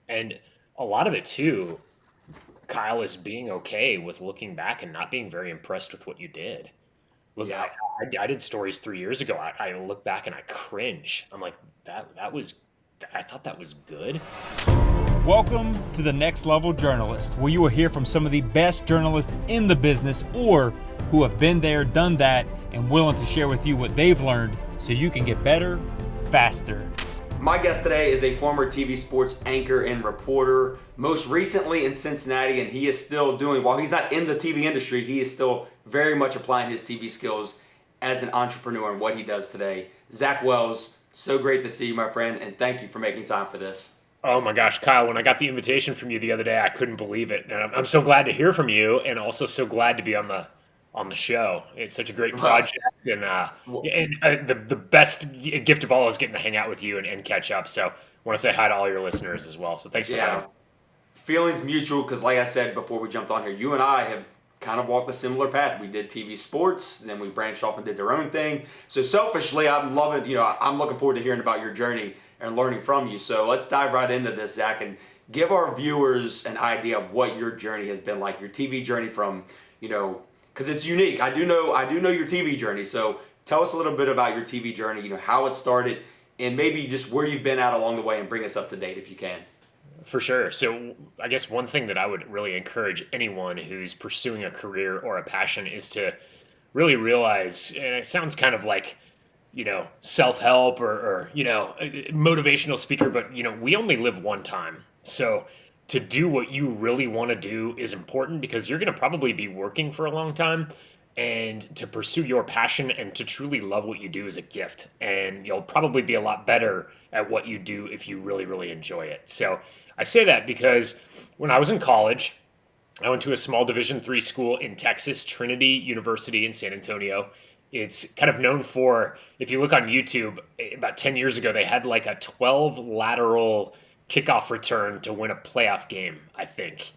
And a lot of it too, Kyle, is being okay with looking back and not being very impressed with what you did. Look, Yeah. I did stories 3 years ago. I look back and I cringe. I'm like, that was, I thought that was good. Welcome to the Next Level Journalist, where you will hear from some of the best journalists in the business or who have been there, done that, and willing to share with you what they've learned so you can get better, faster. My guest today is a former TV sports anchor and reporter, most recently in Cincinnati, and he is still doing, while he's not in the TV industry, he is still very much applying his TV skills as an entrepreneur and what he does today. Zach Wells, so great to see you, my friend, and thank you for making time for this. Oh my gosh, Kyle, when I got the invitation from you the other day, I couldn't believe it. And I'm so glad to hear from you and also so glad to be on the show. It's such a great Well, project well, the best gift of all is getting to hang out with you and catch up. So I want to say hi to all your listeners as well. So thanks for having me. yeah, feelings mutual because, like I said before we jumped on here, you and I have kind of walked a similar path. We did TV sports, then we branched off and did their own thing. So selfishly, I'm loving, I'm looking forward to hearing about your journey and learning from you. So let's dive right into this, Zach, and give our viewers an idea of what your journey has been like, your TV journey from, because it's unique. I do know your TV journey. So tell us a little bit about your TV journey, how it started, and maybe just where you've been at along the way, and bring us up to date if you can. For sure. So I guess one thing that I would really encourage anyone who's pursuing a career or a passion is to really realize, and it sounds kind of like, self-help or motivational speaker, but we only live one time. So to do what you really want to do is important because you're going to probably be working for a long time, and to pursue your passion and to truly love what you do is a gift, and you'll probably be a lot better at what you do if you really really enjoy it. So I say that because when I was in college, I went to a small Division 3 school in Texas, Trinity University in San Antonio. It's kind of known for, if you look on YouTube, about 10 years ago, they had like a 12 lateral kickoff return to win a playoff game, I think.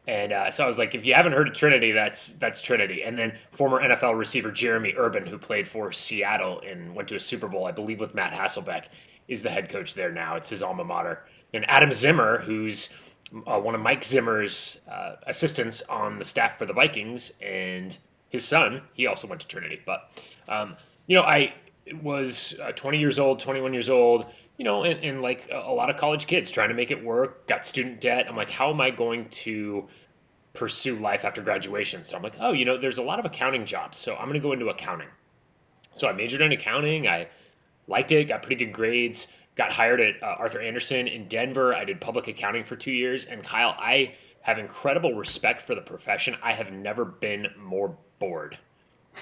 And so I was like, if you haven't heard of Trinity, that's Trinity. And then former NFL receiver Jeremy Urban, who played for Seattle and went to a Super Bowl, I believe, with Matt Hasselbeck, is the head coach there now. It's his alma mater. And Adam Zimmer, who's one of Mike Zimmer's assistants on the staff for the Vikings, and his son, he also went to Trinity. But I was 20 years old, 21 years old, and like a lot of college kids trying to make it work, got student debt. I'm like, how am I going to pursue life after graduation? So I'm like, oh, there's a lot of accounting jobs. So I'm going to go into accounting. So I majored in accounting. I liked it, got pretty good grades, got hired at Arthur Anderson in Denver. I did public accounting for 2 years. And Kyle, I have incredible respect for the profession. I have never been more bored.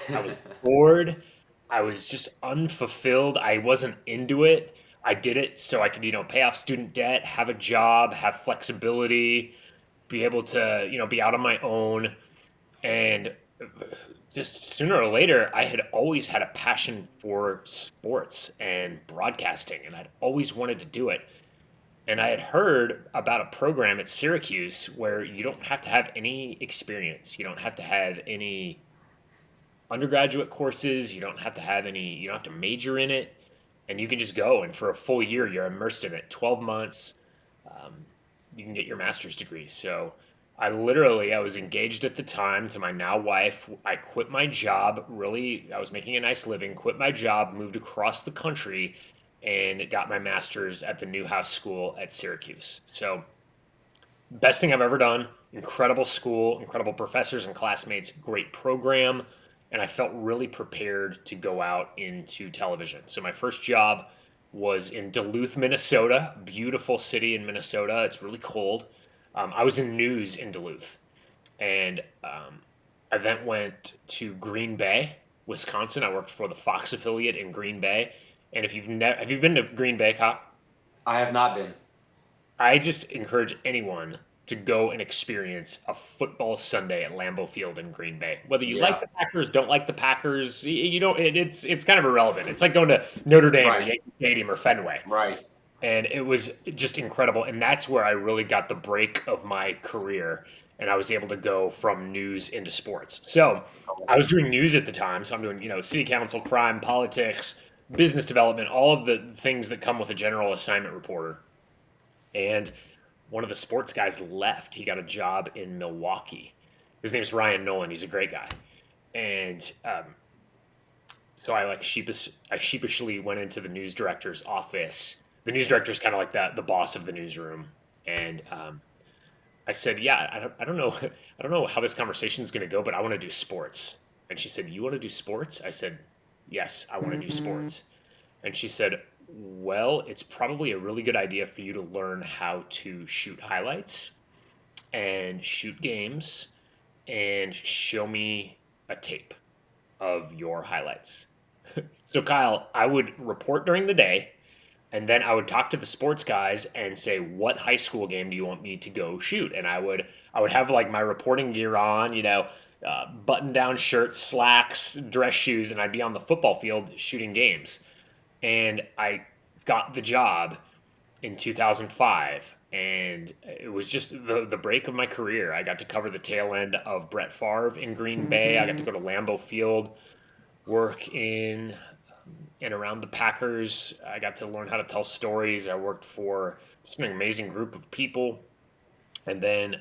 I was bored. I was just unfulfilled. I wasn't into it. I did it so I could, pay off student debt, have a job, have flexibility, be able to, be out on my own. And just sooner or later, I had always had a passion for sports and broadcasting, and I'd always wanted to do it. And I had heard about a program at Syracuse where you don't have to have any experience. You don't have to have any undergraduate courses. You don't have to major in it. And you can just go. And for a full year, you're immersed in it. 12 months, um, you can get your master's degree. So I was engaged at the time to my now wife. I quit my job. Really, I was making a nice living, quit my job, moved across the country, and got my master's at the Newhouse School at Syracuse. So, best thing I've ever done. Incredible school, incredible professors and classmates, great program. And I felt really prepared to go out into television. So, my first job was in Duluth, Minnesota, beautiful city in Minnesota. It's really cold. I was in news in Duluth, and I then went to Green Bay, Wisconsin. I worked for the Fox affiliate in Green Bay. And if you've never, have you been to Green Bay, Kyle? I have not been. I just encourage anyone to go and experience a football Sunday at Lambeau Field in Green Bay. Whether you like Yeah, the Packers, don't like the Packers, you don't. It's kind of irrelevant. It's like going to Notre Dame or right, Yankee Stadium or Fenway, right. and it was just incredible. And that's where I really got the break of my career, and I was able to go from news into sports. So I was doing news at the time, so I'm doing city council, crime, politics, business development, all of the things that come with a general assignment reporter. And one of the sports guys left. He got a job in Milwaukee. His name's Ryan Nolan. He's a great guy. And so I sheepishly went into the news director's office. The news director's kind of like the boss of the newsroom. And I said, yeah, I don't know, I don't know how this conversation is going to go, but I want to do sports. And she said, you want to do sports? I said, yes, I want to do sports. And she said, well, it's probably a really good idea for you to learn how to shoot highlights and shoot games and show me a tape of your highlights. So, Kyle, I would report during the day, and then I would talk to the sports guys and say, what high school game do you want me to go shoot? And I would have like my reporting gear on, button down shirt, slacks, dress shoes, and I'd be on the football field shooting games. And I got the job in 2005, and it was just the break of my career. I got to cover the tail end of Brett Favre in Green Bay. I got to go to Lambeau Field, work in and around the Packers. I got to learn how to tell stories. I worked for just an amazing group of people. And then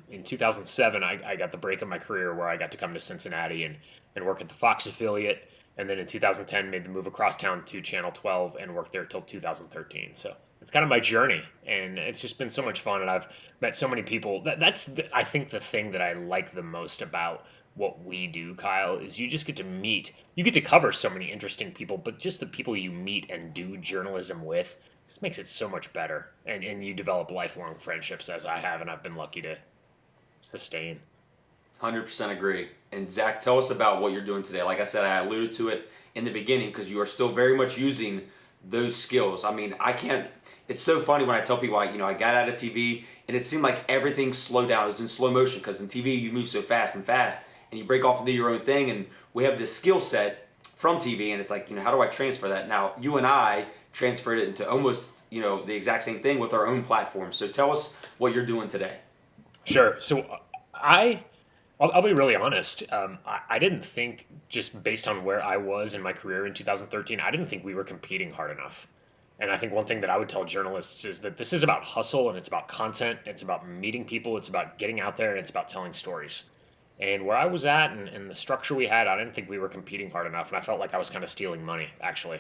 in 2007, I got the break of my career where I got to come to Cincinnati and work at the Fox affiliate. And then in 2010, made the move across town to Channel 12 and worked there till 2013. So it's kind of my journey, and it's just been so much fun. And I've met so many people. I think the thing that I like the most about what we do, Kyle, is you just get to meet. You get to cover so many interesting people, but just the people you meet and do journalism with just makes it so much better. And you develop lifelong friendships, as I have, and I've been lucky to sustain. 100% agree. And Zach, tell us about what you're doing today. Like I said, I alluded to it in the beginning because you are still very much using those skills. I mean, I can't. It's so funny when I tell people, I got out of TV and it seemed like everything slowed down. It was in slow motion because in TV you move so fast and you break off and do your own thing. And we have this skill set from TV, and it's like, how do I transfer that? Now, you and I transferred it into almost, the exact same thing with our own platform. So tell us what you're doing today. Sure. So I'll be really honest. I didn't think, just based on where I was in my career in 2013, I didn't think we were competing hard enough. And I think one thing that I would tell journalists is that this is about hustle, and it's about content. It's about meeting people. It's about getting out there, and it's about telling stories. And where I was at and the structure we had, I didn't think we were competing hard enough. And I felt like I was kind of stealing money, actually,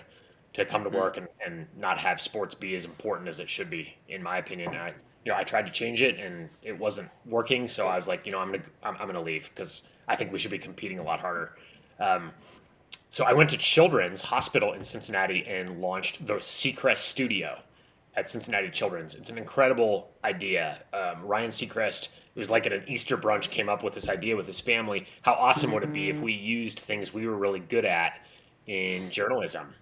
to come to work and not have sports be as important as it should be, in my opinion. I tried to change it and it wasn't working. So I was like, I'm gonna leave because I think we should be competing a lot harder. So I went to Children's Hospital in Cincinnati and launched the Seacrest Studio at Cincinnati Children's. It's an incredible idea. Ryan Seacrest, it was like at an Easter brunch, came up with this idea with his family. How awesome would it be if we used things we were really good at in journalism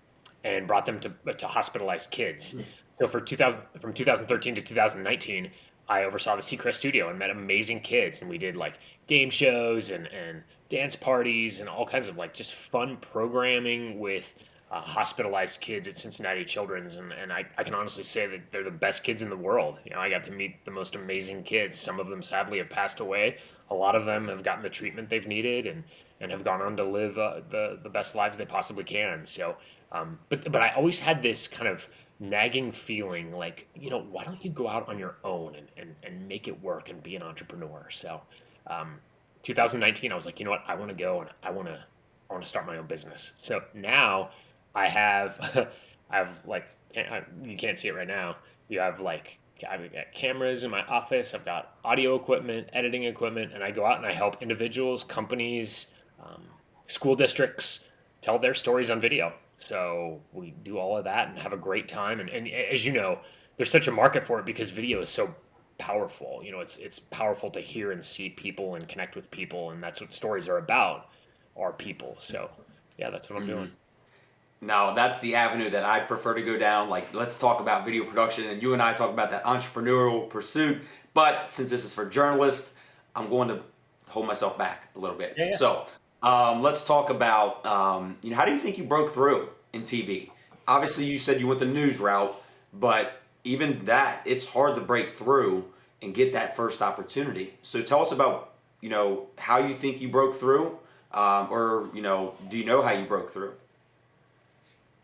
and brought them to hospitalized kids? So from 2013 to 2019, I oversaw the Seacrest Studio and met amazing kids, and we did like game shows and dance parties and all kinds of like just fun programming with hospitalized kids at Cincinnati Children's, and I can honestly say that they're the best kids in the world. I got to meet the most amazing kids. Some of them sadly have passed away. A lot of them have gotten the treatment they've needed and have gone on to live the best lives they possibly can. So, but I always had this kind of nagging feeling like, why don't you go out on your own and make it work and be an entrepreneur? So, 2019, I was like, you know what, I want to go and I want to start my own business. So now I have like, you can't see it right now. I've got cameras in my office. I've got audio equipment, editing equipment, and I go out and I help individuals, companies, school districts tell their stories on video. So we do all of that and have a great time. And as you know, there's such a market for it because video is so powerful. It's powerful to hear and see people and connect with people, and that's what stories are about, are people. So yeah, that's what I'm doing. Now, that's the avenue that I prefer to go down. Like, let's talk about video production, and you and I talk about that entrepreneurial pursuit. But since this is for journalists, I'm going to hold myself back a little bit. Yeah. So let's talk about, how do you think you broke through in TV? Obviously, you said you went the news route, but even that, it's hard to break through and get that first opportunity. So tell us about, how you think you broke through, or, do you know how you broke through?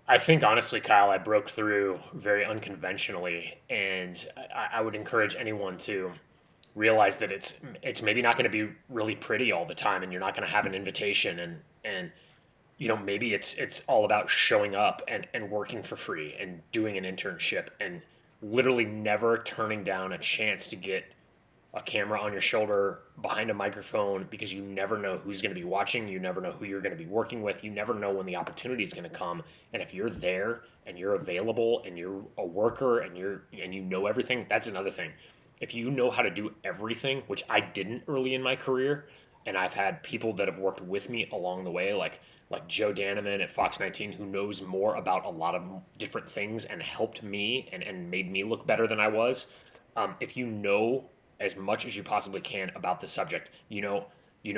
I think honestly, Kyle, I broke through very unconventionally, and I would encourage anyone to realize that it's maybe not going to be really pretty all the time, and you're not going to have an invitation, and maybe it's all about showing up and working for free and doing an internship and literally never turning down a chance to get a camera on your shoulder behind a microphone, because you never know who's going to be watching, you never know who you're going to be working with, you never know when the opportunity is going to come. And if you're there and you're available and you're a worker and you know everything, that's another thing. If you know how to do everything, which I didn't early in my career, and I've had people that have worked with me along the way, like Joe Daneman at Fox 19, who knows more about a lot of different things and helped me and made me look better than I was. If you know as much as you possibly can about the subject, you know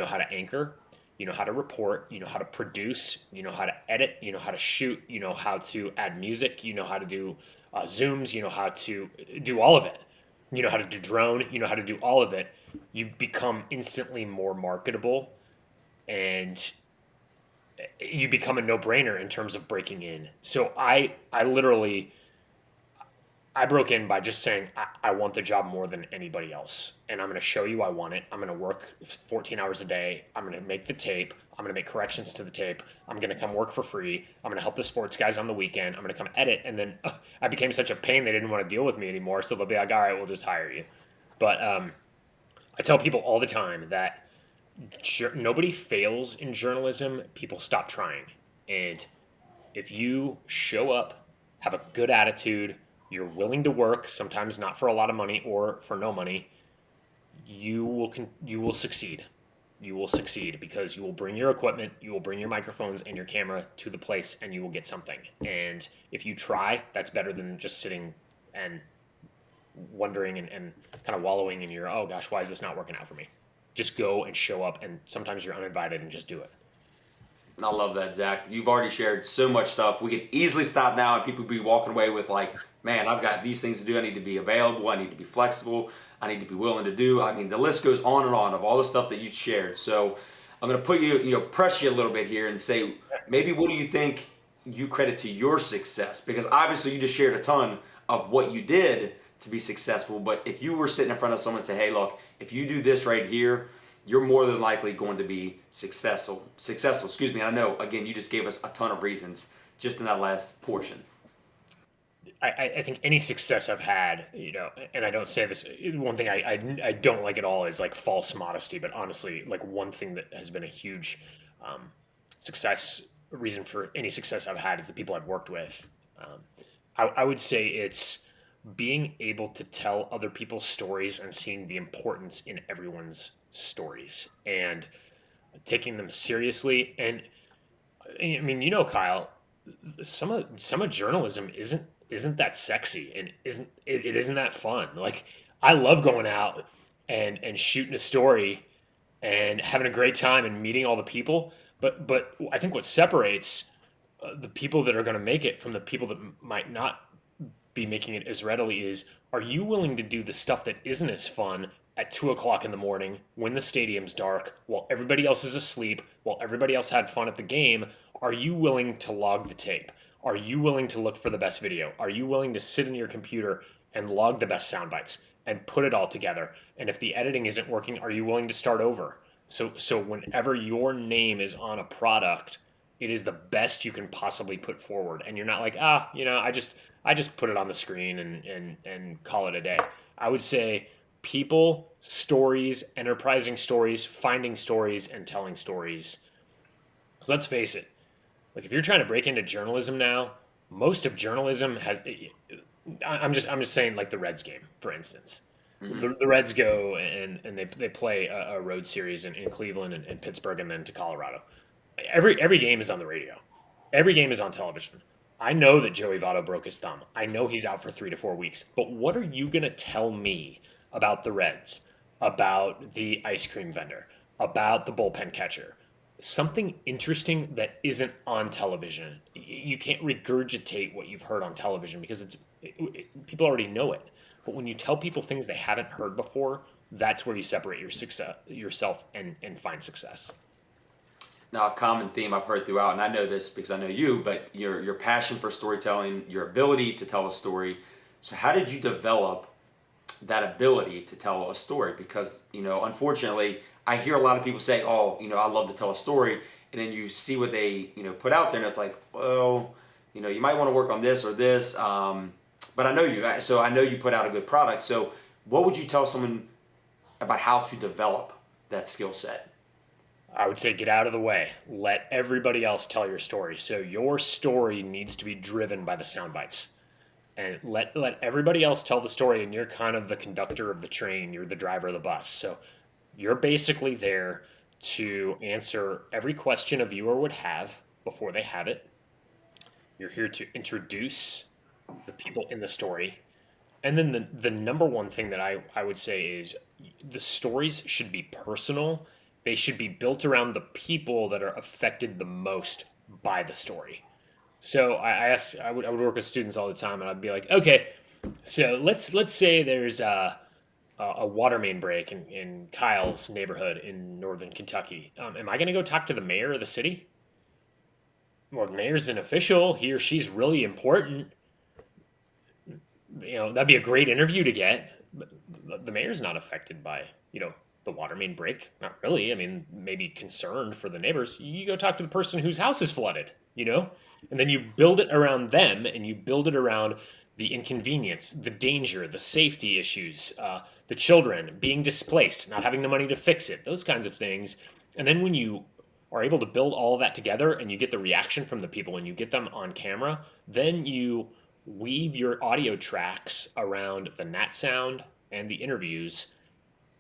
how to anchor, you know how to report, you know how to produce, you know how to edit, you know how to shoot, you know how to add music, you know how to do zooms, you know how to do all of it, you know how to do drone, you know how to do all of it. You become instantly more marketable, and you become a no-brainer in terms of breaking in. So I literally I broke in by just saying, I want the job more than anybody else. And I'm going to show you I want it. I'm going to work 14 hours a day. I'm going to make the tape. I'm going to make corrections to the tape. I'm going to come work for free. I'm going to help the sports guys on the weekend. I'm going to come edit. And then I became such a pain, they didn't want to deal with me anymore. So they'll be like, all right, we'll just hire you. But I tell people all the time that nobody fails in journalism. People stop trying. And if you show up, have a good attitude, you're willing to work, sometimes not for a lot of money or for no money, you will succeed. You will succeed because you will bring your equipment, you will bring your microphones and your camera to the place, and you will get something. And if you try, that's better than just sitting and wondering and kind of wallowing in your, oh gosh, why is this not working out for me? Just go and show up, and sometimes you're uninvited, and just do it. I love that, Zach. You've already shared so much stuff. We could easily stop now and people would be walking away with like, man, I've got these things to do. I need to be available. I need to be flexible. I need to be willing to do. I mean, the list goes on and on of all the stuff that you shared. So I'm going to put you, press you a little bit here and say, maybe what do you think you credit to your success? Because obviously you just shared a ton of what you did to be successful. But if you were sitting in front of someone and say, hey, look, if you do this right here, you're more than likely going to be successful. Excuse me. I know, again, you just gave us a ton of reasons just in that last portion. I think any success I've had, and I don't say this, one thing I don't like at all is like false modesty, but honestly, like one thing that has been a huge success reason for any success I've had is the people I've worked with. I would say it's being able to tell other people's stories and seeing the importance in everyone's stories and taking them seriously. And I mean, Kyle, some of journalism isn't that sexy, and isn't that fun. Like, I love going out and shooting a story and having a great time and meeting all the people. But I think what separates the people that are going to make it from the people that might not be making it as readily is, are you willing to do the stuff that isn't as fun at 2 o'clock in the morning when the stadium's dark, while everybody else is asleep, while everybody else had fun at the game? Are you willing to log the tape? Are you willing to look for the best video? Are you willing to sit in your computer and log the best sound bites and put it all together? And if the editing isn't working, are you willing to start over? So whenever your name is on a product, it is the best you can possibly put forward. And you're not like, I just put it on the screen and call it a day. I would say people, stories, enterprising stories, finding stories, and telling stories. Because let's face it, like if you're trying to break into journalism now, most of journalism has. I'm just saying, like the Reds game, for instance. Mm-hmm. The Reds go and they play a road series in Cleveland and Pittsburgh and then to Colorado. Every game is on the radio. Every game is on television. I know that Joey Votto broke his thumb. I know he's out for 3 to 4 weeks. But what are you going to tell me about the Reds, about the ice cream vendor, about the bullpen catcher? Something interesting that isn't on television. You can't regurgitate what you've heard on television because people already know it. But when you tell people things they haven't heard before, that's where you separate yourself and find success. Now, a common theme I've heard throughout, and I know this because I know you, but your passion for storytelling, your ability to tell a story. So, how did you develop that ability to tell a story? Because unfortunately, I hear a lot of people say, "Oh, I love to tell a story," and then you see what they put out there, and it's like, well, you might want to work on this or this. But I know you, so I know you put out a good product. So, what would you tell someone about how to develop that skill set? I would say get out of the way. Let everybody else tell your story. So your story needs to be driven by the sound bites. And let everybody else tell the story, and you're kind of the conductor of the train, you're the driver of the bus. So you're basically there to answer every question a viewer would have before they have it. You're here to introduce the people in the story. And then the number one thing that I would say is the stories should be personal. They should be built around the people that are affected the most by the story. So I would work with students all the time, and I'd be like, okay, so let's say there's a water main break in Kyle's neighborhood in northern Kentucky. Am I going to go talk to the mayor of the city? Well, the mayor's an official. He or she's really important. That'd be a great interview to get. But the mayor's not affected by the water main break. Not really. I mean, maybe concerned for the neighbors. You go talk to the person whose house is flooded. And then you build it around them, and you build it around the inconvenience, the danger, the safety issues, the children being displaced, not having the money to fix it, those kinds of things. And then when you are able to build all of that together, and you get the reaction from the people, and you get them on camera, then you weave your audio tracks around the nat sound and the interviews.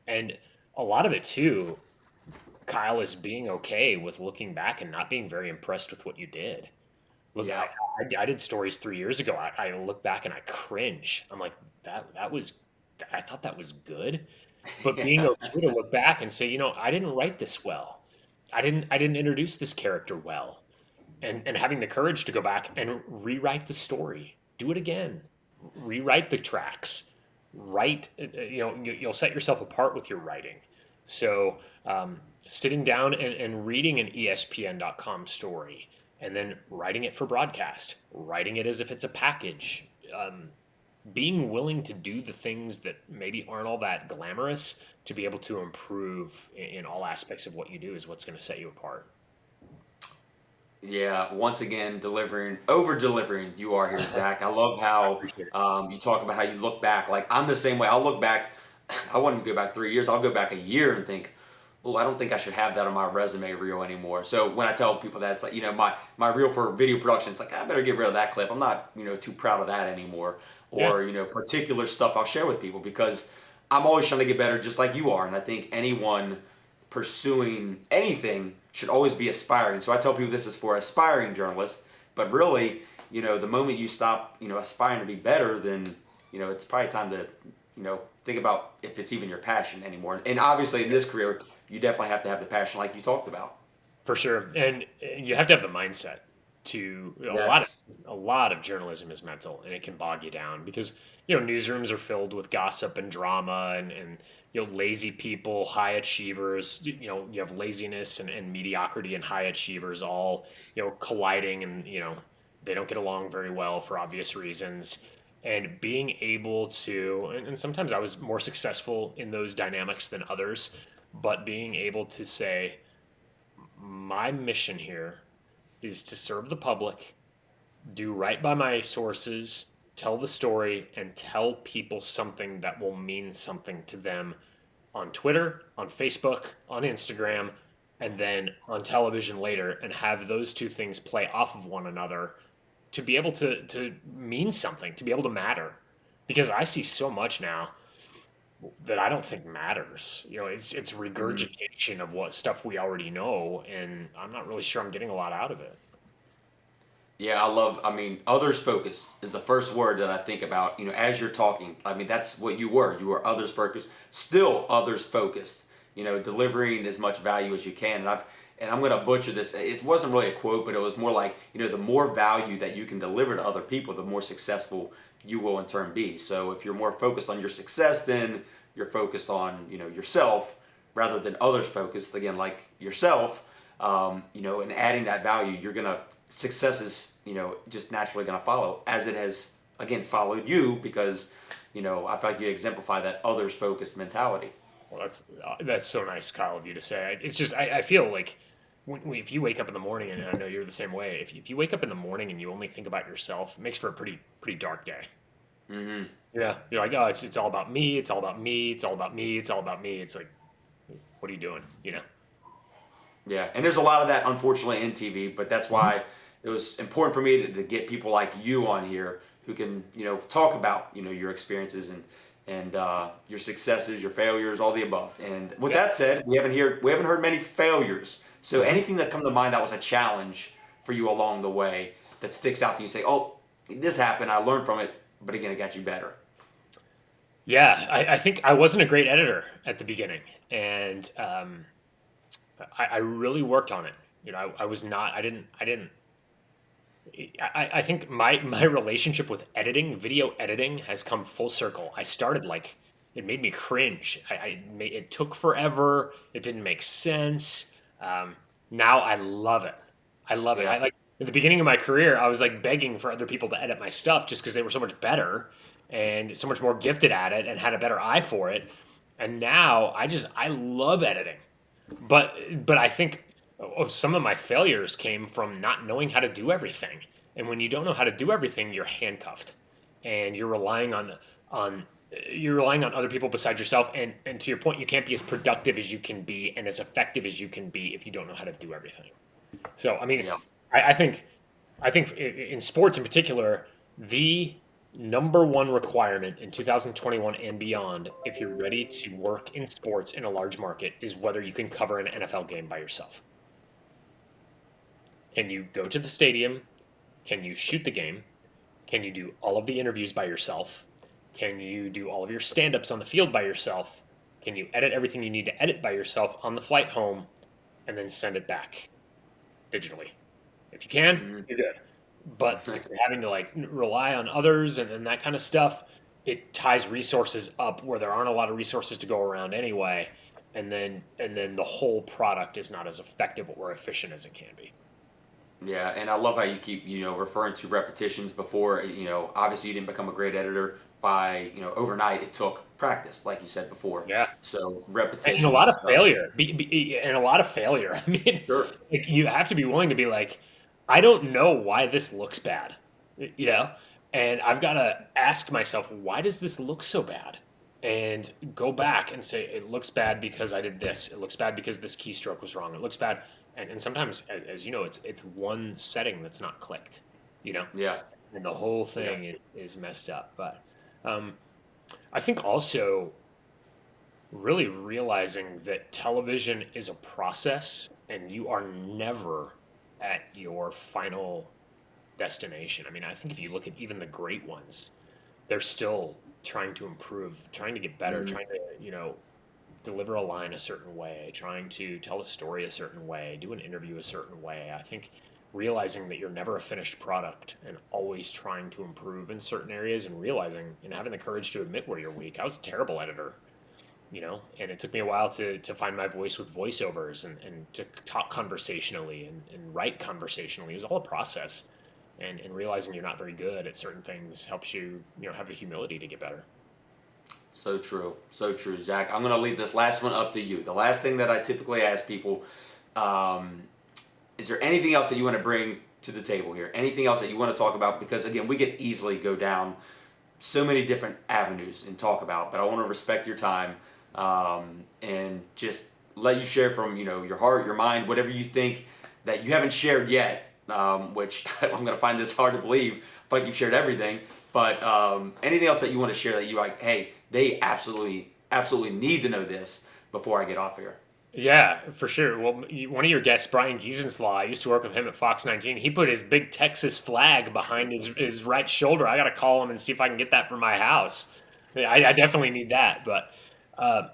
And a lot of it too, Kyle, is being okay with looking back and not being very impressed with what you did. Look, Yeah. I did stories 3 years ago. I look back and I cringe. I'm like, that was, I thought that was good. But being Yeah. okay to look back and say, I didn't write this well. I didn't introduce this character well. And having the courage to go back and rewrite the story, do it again, rewrite the tracks, write. You'll set yourself apart with your writing. So sitting down and reading an ESPN.com story, and then writing it for broadcast, writing it as if it's a package, being willing to do the things that maybe aren't all that glamorous to be able to improve in all aspects of what you do is what's going to set you apart. Yeah, once again, over delivering. You are here, Zach. I love I how appreciate it. you talk about how you look back. Like I'm the same way. I'll look back. I wouldn't go back 3 years. I'll go back a year and think, oh, I don't think I should have that on my resume reel anymore. So when I tell people that, it's like my reel for video production. It's like I better get rid of that clip. I'm not too proud of that anymore. Yeah. Or particular stuff I'll share with people because I'm always trying to get better, just like you are. And I think anyone pursuing anything should always be aspiring. So I tell people this is for aspiring journalists, but really, the moment you stop, aspiring to be better, then, it's probably time to, think about if it's even your passion anymore. And obviously in this career, you definitely have to have the passion like you talked about. For sure, and you have to have the mindset to Yes. a lot of journalism is mental, and it can bog you down because newsrooms are filled with gossip and drama, and lazy people, high achievers. You have laziness and mediocrity and high achievers all colliding, and they don't get along very well for obvious reasons. And being able to, and sometimes I was more successful in those dynamics than others, but being able to say, my mission here is to serve the public, do right by my sources, tell the story, and tell people something that will mean something to them on Twitter, on Facebook, on Instagram, and then on television later, and have those two things play off of one another to be able to mean something, to be able to matter. Because I see so much now that I don't think matters. It's Mhm. regurgitation of what stuff we already know, and I'm not really sure I'm getting a lot out of it. Yeah, I mean, others focused is the first word that I think about, as you're talking. I mean, that's what you were. You were others focused, still others focused, delivering as much value as you can. And I'm going to butcher this. It wasn't really a quote, but it was more like, the more value that you can deliver to other people, the more successful you will in turn be. So if you're more focused on your success, then you're focused on, yourself rather than others focused, again, like yourself. and adding that value, success is, just naturally gonna follow, as it has again followed you, because, I feel like you exemplify that others focused mentality. Well, that's so nice, Kyle, of you to say. It's just I feel like if you wake up in the morning, and I know you're the same way. If you wake up in the morning and you only think about yourself, it makes for a pretty dark day. Hmm. Yeah, you're like, oh, it's all about me. It's all about me. It's all about me. It's all about me. It's like, what are you doing? Yeah, and there's a lot of that, unfortunately, in TV, but that's why it was important for me to get people like you on here who can, talk about, your experiences and your successes, your failures, all the above. And with Yeah. that said, we haven't heard many failures. So anything that come to mind that was a challenge for you along the way that sticks out to you, say, oh, this happened, I learned from it, but again, it got you better. Yeah, I think I wasn't a great editor at the beginning, and I really worked on it. I was not. I didn't. I think my relationship with editing, video editing, has come full circle. I started like it made me cringe. It took forever. It didn't make sense. Um, Now I love it. I love it. Yeah. I like at the beginning of my career, I was like begging for other people to edit my stuff just because they were so much better and so much more gifted at it and had a better eye for it. And now I love editing. But I think some of my failures came from not knowing how to do everything. And when you don't know how to do everything, you're handcuffed, and on you're relying on other people besides yourself. And to your point, you can't be as productive as you can be and as effective as you can be if you don't know how to do everything. So I mean, Yeah. I think in sports in particular, the number one requirement in 2021 and beyond, if you're ready to work in sports in a large market, is whether you can cover an NFL game by yourself. Can you go to the stadium? Can you shoot the game? Can you do all of the interviews by yourself? Can you do all of your stand ups on the field by yourself? Can you edit everything you need to edit by yourself on the flight home and then send it back digitally? If you can, Hmm. you're good. But if you're having to like rely on others and that kind of stuff, it ties resources up where there aren't a lot of resources to go around anyway. And then the whole product is not as effective or efficient as it can be. Yeah, and I love how you keep, referring to repetitions before, obviously you didn't become a great editor by, overnight. It took practice, like you said before. Yeah. So And a lot of repetitions. failure. And a lot of failure. I mean, Sure. like you have to be willing to be like, I don't know why this looks bad, you know, and I've got to ask myself, why does this look so bad? And go back and say, it looks bad because I did this. It looks bad because this keystroke was wrong. It looks bad, and sometimes, as you know, it's one setting that's not clicked, you know, Yeah. and the whole Yeah. thing is messed up. But um, I think also really realizing that television is a process and you are never at your final destination. I mean, I think if you look at even the great ones, they're still trying to improve, trying to get better, Hmm. trying to, deliver a line a certain way, trying to tell a story a certain way, do an interview a certain way. I think realizing that you're never a finished product and always trying to improve in certain areas and realizing and having the courage to admit where you're weak. I was a terrible editor, and it took me a while to find my voice with voiceovers and to talk conversationally and write conversationally. It was all a process. And realizing you're not very good at certain things helps you, have the humility to get better. So true. So true, Zach. I'm going to leave this last one up to you. The last thing that I typically ask people, um, is there anything else that you want to bring to the table here? Anything else that you want to talk about? Because again, we could easily go down so many different avenues and talk about, but I want to respect your time, and just let you share from, your heart, your mind, whatever you think that you haven't shared yet, which I'm going to find this hard to believe. I feel like you've shared everything, but anything else that you want to share that you like, hey, they absolutely need to know this before I get off here. Yeah, for sure. Well, one of your guests, Brian Giesenslaw, I used to work with him at Fox 19. He put his big Texas flag behind his right shoulder. I got to call him and see if I can get that for my house. Yeah, I definitely need that. But uh,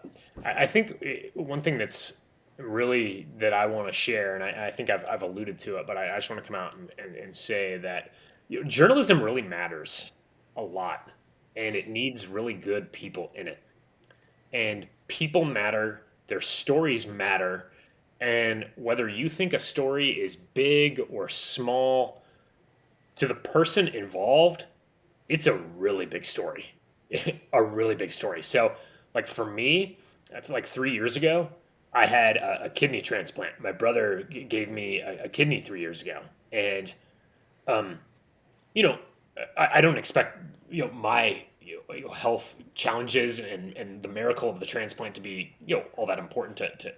I think one thing that's really that I want to share, and I think I've alluded to it, but I just want to come out and say that journalism really matters a lot, and it needs really good people in it. And people matter, their stories matter, And whether you think a story is big or small, to the person involved, it's a really big story. A really big story. So, like for me, like 3 years ago, I had a kidney transplant. My brother gave me a kidney 3 years ago. And, um, you know, I don't expect, my health challenges and the miracle of the transplant to be, all that important to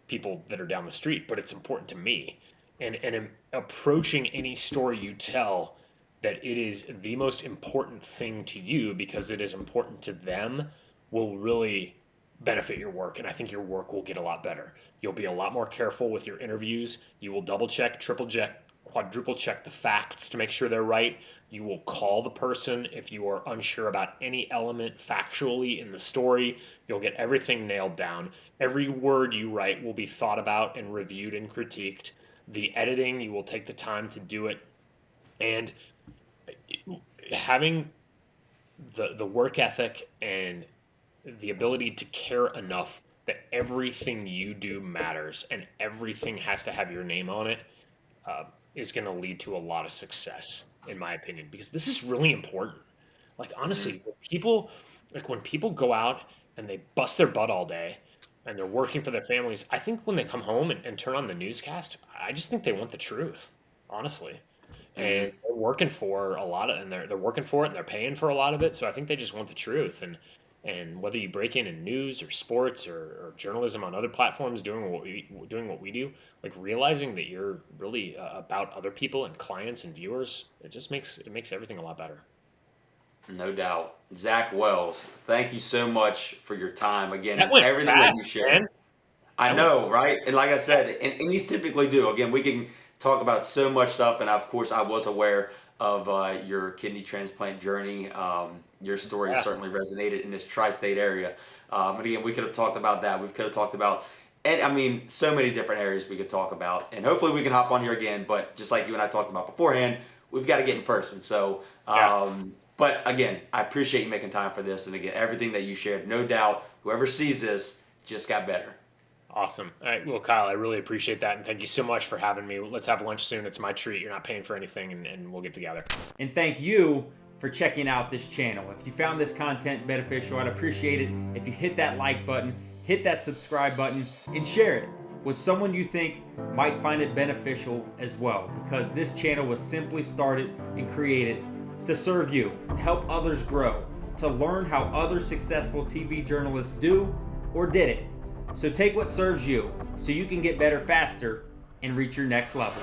people that are down the street, but it's important to me. And in approaching any story you tell, that it is the most important thing to you because it is important to them, will really benefit your work. And I think your work will get a lot better. You'll be a lot more careful with your interviews. You will double check, triple check, quadruple check the facts to make sure they're right. You will call the person if you are unsure about any element factually in the story. You'll get everything nailed down. Every word you write will be thought about and reviewed and critiqued. The editing, you will take the time to do it. And having the work ethic and the ability to care enough that everything you do matters and everything has to have your name on it, is going to lead to a lot of success, in my opinion, because this is really important. Like, honestly, when people go out and they bust their butt all day and they're working for their families, I think when they come home and turn on the newscast, I just think they want the truth, honestly. And they're working for a lot of, and they're working for it and they're paying for a lot of it. So I think they just want the truth. And whether you break in news or sports or journalism on other platforms, doing what we do, like realizing that you're really about other people and clients and viewers, it makes everything a lot better. No doubt. Zach Wells, thank you so much for your time. Again, That went everything fast, that you shared. man. I know, right? And like I said, and these typically do. Again, we can talk about so much stuff, and of course, I was aware of your kidney transplant journey. Your story certainly resonated in this tri-state area. And again, we could have talked about that. We could have talked about, and I mean, so many different areas we could talk about. And hopefully we can hop on here again. But just like you and I talked about beforehand, we've got to get in person. So, but again, I appreciate you making time for this. And again, everything that you shared, no doubt, whoever sees this just got better. Awesome. All right, well, Kyle, I really appreciate that, and thank you so much for having me. Let's have lunch soon. It's my treat. You're not paying for anything, and we'll get together. And thank you for checking out this channel. If you found this content beneficial, I'd appreciate it if you hit that like button, hit that subscribe button, and share it with someone you think might find it beneficial as well, because this channel was simply started and created to serve you, to help others grow, to learn how other successful TV journalists do or did it. So take what serves you so you can get better faster and reach your next level.